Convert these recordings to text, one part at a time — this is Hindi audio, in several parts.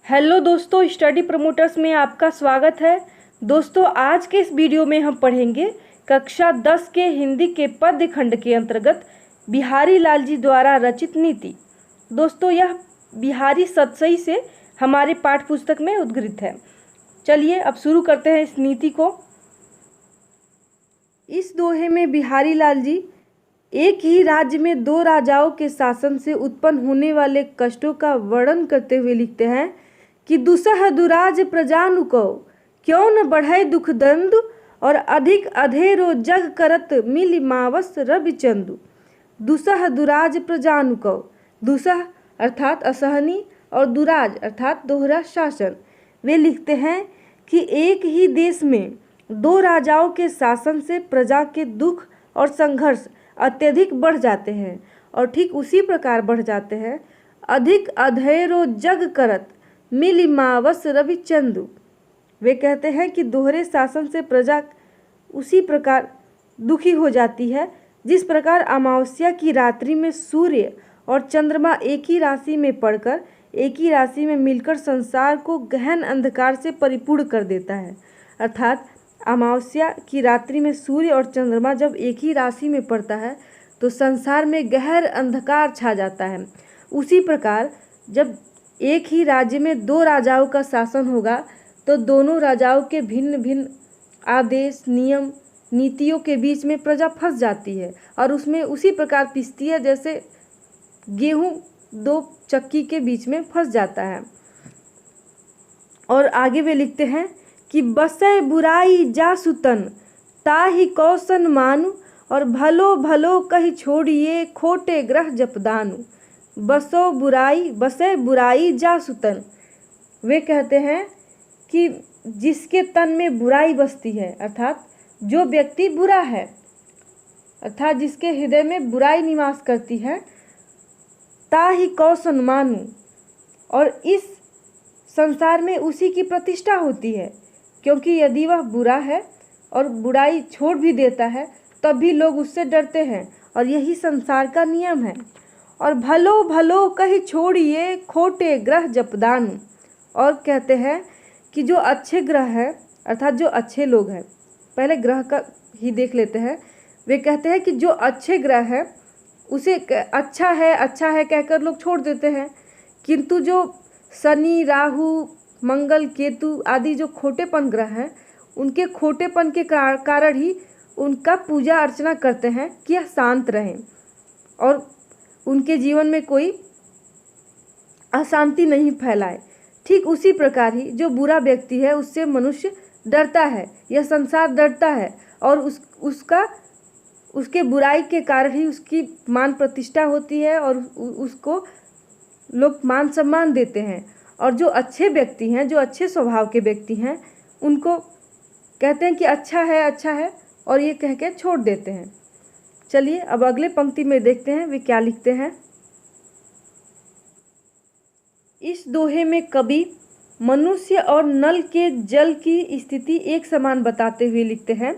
हेलो दोस्तों, स्टडी प्रमोटर्स में आपका स्वागत है। दोस्तों, आज के इस वीडियो में हम पढ़ेंगे कक्षा 10 के हिंदी के पद्य खंड के अंतर्गत बिहारी लाल जी द्वारा रचित नीति। दोस्तों, यह बिहारी सतसई से हमारे पाठ्य पुस्तक में उद्धृत है। चलिए अब शुरू करते हैं इस नीति को। इस दोहे में बिहारी लाल जी एक ही राज्य में दो राजाओं के शासन से उत्पन्न होने वाले कष्टों का वर्णन करते हुए लिखते हैं कि दुसह दुराज प्रजानुको क्यों न बढ़े दुख दंदु और अधिक अधेरो जग करत मिल मावस रवि चंदु। दुसह दुराज प्रजानुको, दुसह अर्थात असहनीय और दुराज अर्थात दोहरा शासन। वे लिखते हैं कि एक ही देश में दो राजाओं के शासन से प्रजा के दुख और संघर्ष अत्यधिक बढ़ जाते हैं और ठीक उसी प्रकार बढ़ जाते हैं अधिक अधेरो जग करत मिल मावस रवि चंदु। वे कहते हैं कि दोहरे शासन से प्रजा उसी प्रकार दुखी हो जाती है जिस प्रकार अमावस्या की रात्रि में सूर्य और चंद्रमा एक ही राशि में पड़कर एक ही राशि में मिलकर संसार को गहन अंधकार से परिपूर्ण कर देता है। अर्थात अमावस्या की रात्रि में सूर्य और चंद्रमा जब एक ही राशि में पड़ता है तो संसार में गहर अंधकार छा जाता है। उसी प्रकार जब एक ही राज्य में दो राजाओं का शासन होगा तो दोनों राजाओं के भिन्न भिन्न आदेश, नियम, नीतियों के बीच में प्रजा फंस जाती है और उसमें उसी प्रकार पिसती है जैसे गेहूं दो चक्की के बीच में फंस जाता है। और आगे वे लिखते हैं कि बसै बुराई जा सुतन ताहि कौशन मानु और भलो भलो कही छोड़िए खोटे ग्रह जपदानु। बसै बुराई जा सुतन। वे कहते हैं कि जिसके तन में बुराई बसती है अर्थात जो व्यक्ति बुरा है अर्थात जिसके हृदय में बुराई निवास करती है ताहि कौशन मानु, और इस संसार में उसी की प्रतिष्ठा होती है क्योंकि यदि वह बुरा है और बुराई छोड़ भी देता है तब भी लोग उससे डरते हैं और यही संसार का नियम है। और भलो भलो कही छोड़िए खोटे ग्रह जपदानु। और कहते हैं कि जो अच्छे ग्रह हैं अर्थात जो अच्छे लोग हैं, पहले ग्रह का ही देख लेते हैं। वे कहते हैं कि जो अच्छे ग्रह है उसे अच्छा है कहकर लोग छोड़ देते हैं, किंतु जो शनि, राहु, मंगल, केतु आदि जो खोटेपन ग्रह हैं उनके खोटेपन के कारण ही उनका पूजा अर्चना करते हैं कि यह शांत रहें और उनके जीवन में कोई अशांति नहीं फैलाए। ठीक उसी प्रकार ही जो बुरा व्यक्ति है उससे मनुष्य डरता है, यह संसार डरता है और उसके बुराई के कारण ही उसकी मान प्रतिष्ठा होती है और उसको लोग मान सम्मान देते हैं। और जो अच्छे व्यक्ति हैं, जो अच्छे स्वभाव के व्यक्ति हैं, उनको कहते हैं कि अच्छा है और ये कह के छोड़ देते हैं। चलिए अब अगले पंक्ति में देखते हैं वे क्या लिखते हैं। इस दोहे में कवि मनुष्य और नल के जल की स्थिति एक समान बताते हुए लिखते हैं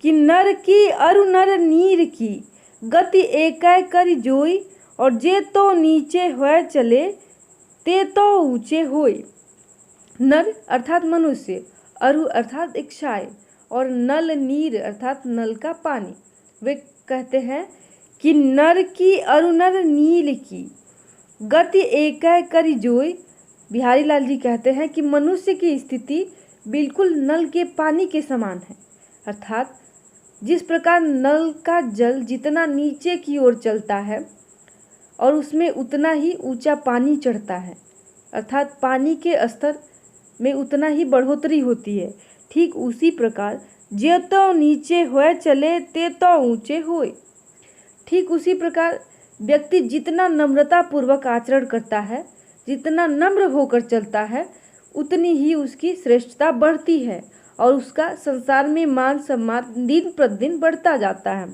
कि नर की अरु नर नीर की गति एकै करि जोई और जे तो नीचे होए चले ते तो ऊंचे होए। नर अर्थात मनुष्य, अरु अर्थात इच्छाएं और नल नीर अर्थात नल का पानी। वे कहते हैं कि नर की अरु नर नील की गति एकै करि जोई। बिहारी लाल जी कहते हैं कि मनुष्य की स्थिति बिल्कुल नल के पानी के समान है। अर्थात जिस प्रकार नल का जल जितना नीचे की ओर चलता है और उसमें उतना ही ऊंचा पानी चढ़ता है अर्थात पानी के स्तर में उतना ही बढ़ोतरी होती है, ठीक उसी प्रकार जे तो नीचे होए चले ते तो ऊंचे होए। ठीक उसी प्रकार व्यक्ति जितना नम्रता पूर्वक आचरण करता है, जितना नम्र होकर चलता है, उतनी ही उसकी श्रेष्ठता बढ़ती है और उसका संसार में मान सम्मान दिन प्रतिदिन बढ़ता जाता है।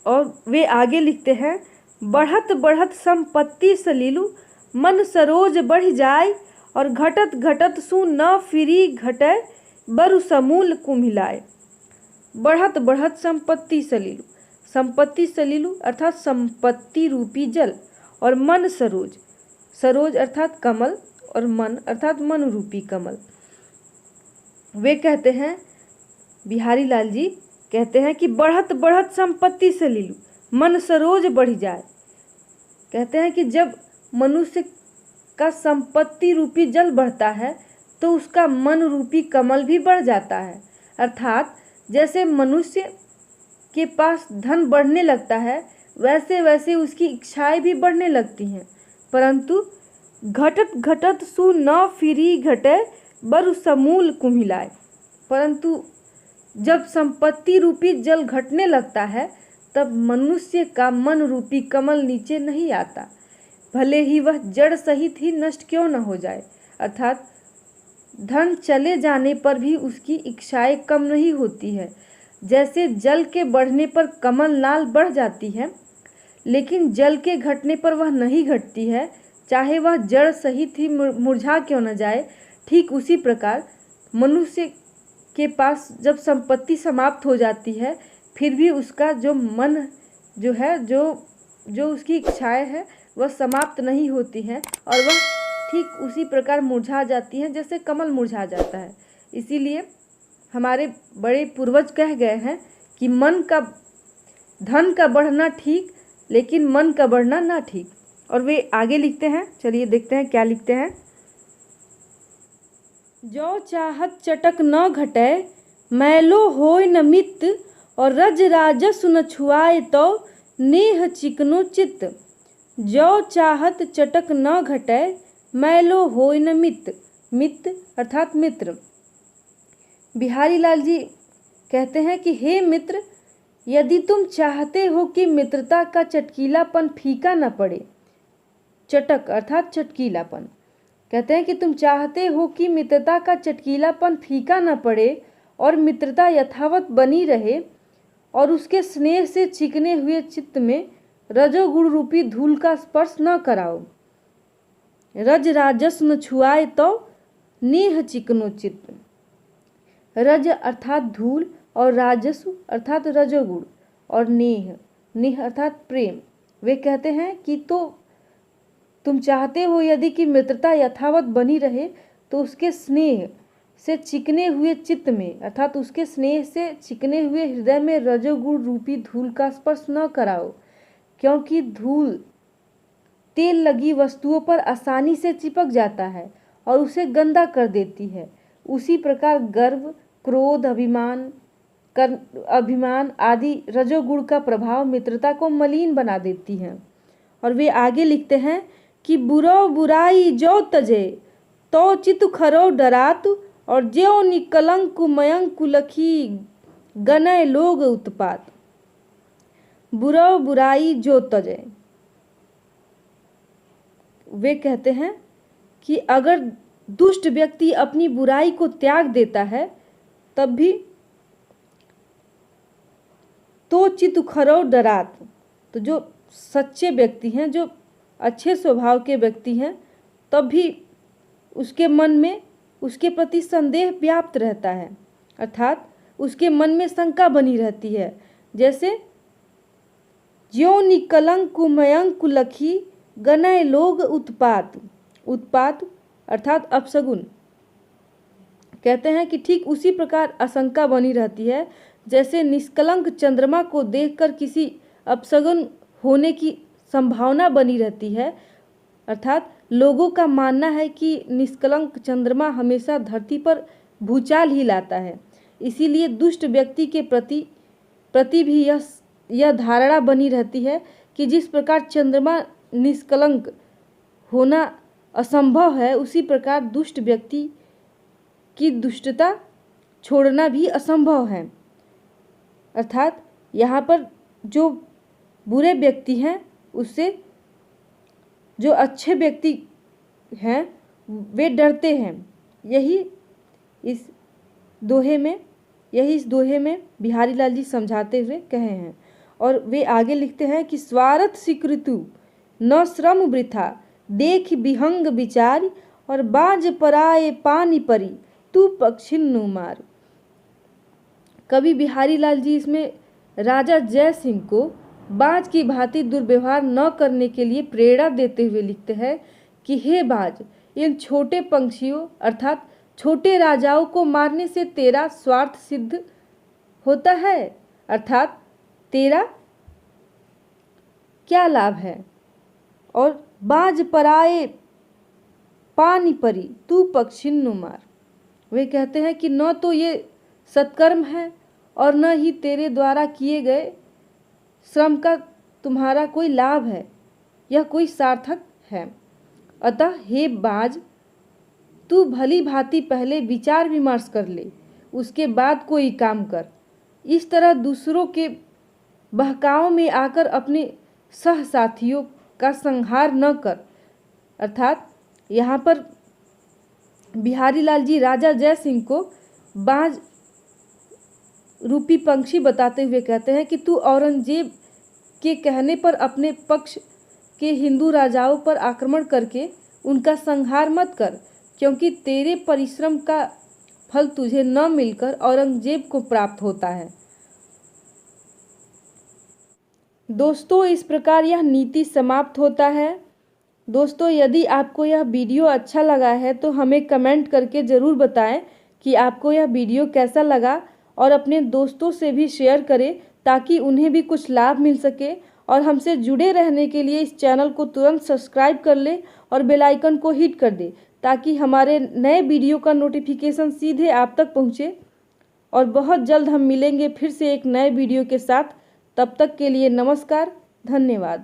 और वे आगे लिखते हैं बढ़त बढ़त संपत्ति सलीलु मन सरोज बढ़ जाए और घटत घटत सु न फिरी घटे बरु समूल कुम्हिलाए। बढ़त बढ़त संपत्ति सलीलु, संपत्ति सलीलु अर्थात संपत्ति रूपी जल और मन सरोज, सरोज अर्थात कमल और मन अर्थात मन रूपी कमल। वे कहते हैं, बिहारी लाल जी कहते हैं कि बढ़त बढ़त संपत्ति से लीलू मन सरोज बढ़ जाए। कहते हैं कि जब मनुष्य का संपत्ति रूपी जल बढ़ता है तो उसका मन रूपी कमल भी बढ़ जाता है। अर्थात जैसे मनुष्य के पास धन बढ़ने लगता है वैसे वैसे उसकी इच्छाएं भी बढ़ने लगती हैं। परंतु घटत घटत सु न फिरी घटे बरु समूल कुम्हिलाए। परंतु जब संपत्ति रूपी जल घटने लगता है तब मनुष्य का मन रूपी कमल नीचे नहीं आता, भले ही वह जड़ सहित ही नष्ट क्यों न हो जाए। अर्थात धन चले जाने पर भी उसकी इच्छाएं कम नहीं होती है। जैसे जल के बढ़ने पर कमल नाल बढ़ जाती है लेकिन जल के घटने पर वह नहीं घटती है, चाहे वह जड़ सहित ही मुरझा क्यों न जाए। ठीक उसी प्रकार मनुष्य के पास जब संपत्ति समाप्त हो जाती है फिर भी उसका जो मन जो है जो उसकी इच्छाएं है वह समाप्त नहीं होती हैं और वह ठीक उसी प्रकार मुरझा जाती हैं जैसे कमल मुरझा जाता है। इसीलिए हमारे बड़े पूर्वज कह गए हैं कि धन का बढ़ना ठीक लेकिन मन का बढ़ना ना ठीक। और वे आगे लिखते हैं, चलिए देखते हैं क्या लिखते हैं। जो चाहत चटक न घटे मैलो होय न मित और रज राजस न छुआए तो नेह चिकनो चित्त। जो चाहत चटक न घटे मैलो होय न मित, मित अर्थात मित्र। बिहारी लाल जी कहते हैं कि हे मित्र, यदि तुम चाहते हो कि मित्रता का चटकीलापन फीका न पड़े, चटक अर्थात चटकीलापन, कहते हैं कि तुम चाहते हो कि मित्रता का चटकीलापन फीका न पड़े और मित्रता यथावत बनी रहे और उसके स्नेह से चिकने हुए चित्त में रजोगुण रूपी धूल का स्पर्श न कराओ। रज राजस न छुआए तो नेह चिकनो चित्त। रज अर्थात धूल और राजस्व अर्थात रजोगुण और नेह अर्थात प्रेम। वे कहते हैं कि तो तुम चाहते हो यदि कि मित्रता यथावत बनी रहे तो उसके स्नेह से चिकने हुए चित्त में अर्थात उसके स्नेह से चिकने हुए हृदय में रजोगुण रूपी धूल का स्पर्श न कराओ, क्योंकि धूल तेल लगी वस्तुओं पर आसानी से चिपक जाता है और उसे गंदा कर देती है। उसी प्रकार गर्व, क्रोध, अभिमान आदि रजोगुण का प्रभाव मित्रता को मलिन बना देती है। और वे आगे लिखते हैं कि बुरो बुराई जो तजे तो चित खरो डरात और ज्यो निकलंक मयंक लखी गनय लोग उत्पात। बुरो बुराई जो तजे, वे कहते हैं कि अगर दुष्ट व्यक्ति अपनी बुराई को त्याग देता है तब भी तो चित खरो डरात, तो जो सच्चे व्यक्ति हैं, जो अच्छे स्वभाव के व्यक्ति हैं, तब भी उसके मन में उसके प्रति संदेह व्याप्त रहता है, अर्थात उसके मन में शंका बनी रहती है। जैसे ज्यो निकलंक मयंक लखी गनय लोग उत्पात, उत्पात अर्थात अपशगुन। कहते हैं कि ठीक उसी प्रकार आशंका बनी रहती है जैसे निष्कलंक चंद्रमा को देखकर किसी अपशगुन होने की संभावना बनी रहती है। अर्थात लोगों का मानना है कि निष्कलंक चंद्रमा हमेशा धरती पर भूचाल ही लाता है। इसीलिए दुष्ट व्यक्ति के प्रति भी यह धारणा बनी रहती है कि जिस प्रकार चंद्रमा निष्कलंक होना असंभव है उसी प्रकार दुष्ट व्यक्ति की दुष्टता छोड़ना भी असंभव है। अर्थात यहाँ पर जो बुरे व्यक्ति हैं उससे जो अच्छे व्यक्ति हैं वे डरते हैं। यही इस दोहे में बिहारी लाल जी समझाते हुए कहे हैं। और वे आगे लिखते हैं कि स्वार्थ स्वीकृतु न श्रम वृथा देख विहंग विचार और बाज पराए पानी परी तू पक्षिन्नु मार। कवि बिहारी लाल जी इसमें राजा जय सिंह को बाज की भांति दुर्व्यवहार न करने के लिए प्रेरणा देते हुए लिखते हैं कि हे बाज, इन छोटे पंछियों अर्थात छोटे राजाओं को मारने से तेरा स्वार्थ सिद्ध होता है, अर्थात तेरा क्या लाभ है। और बाज पराए पानी परी तू पक्षिन्नु मार। वे कहते हैं कि न तो ये सत्कर्म है और न ही तेरे द्वारा किए गए श्रम का तुम्हारा कोई लाभ है, यह कोई सार्थक है। अतः हे बाज, तू भली भांति पहले विचार विमर्श कर ले, उसके बाद कोई काम कर। इस तरह दूसरों के बहकाव में आकर अपने सह साथियों का संहार न कर। अर्थात यहाँ पर बिहारी लाल जी राजा जय सिंह को बाज रूपी पंछी बताते हुए कहते हैं कि तू औरंगजेब के कहने पर अपने पक्ष के हिंदू राजाओं पर आक्रमण करके उनका संहार मत कर, क्योंकि तेरे परिश्रम का फल तुझे न मिलकर औरंगजेब को प्राप्त होता है। दोस्तों, इस प्रकार यह नीति समाप्त होता है। दोस्तों, यदि आपको यह वीडियो अच्छा लगा है तो हमें कमेंट करके ज़रूर बताएं कि आपको यह वीडियो कैसा लगा, और अपने दोस्तों से भी शेयर करें ताकि उन्हें भी कुछ लाभ मिल सके। और हमसे जुड़े रहने के लिए इस चैनल को तुरंत सब्सक्राइब कर लें और बेल आइकन को हिट कर दें ताकि हमारे नए वीडियो का नोटिफिकेशन सीधे आप तक पहुंचे। और बहुत जल्द हम मिलेंगे फिर से एक नए वीडियो के साथ। तब तक के लिए नमस्कार, धन्यवाद।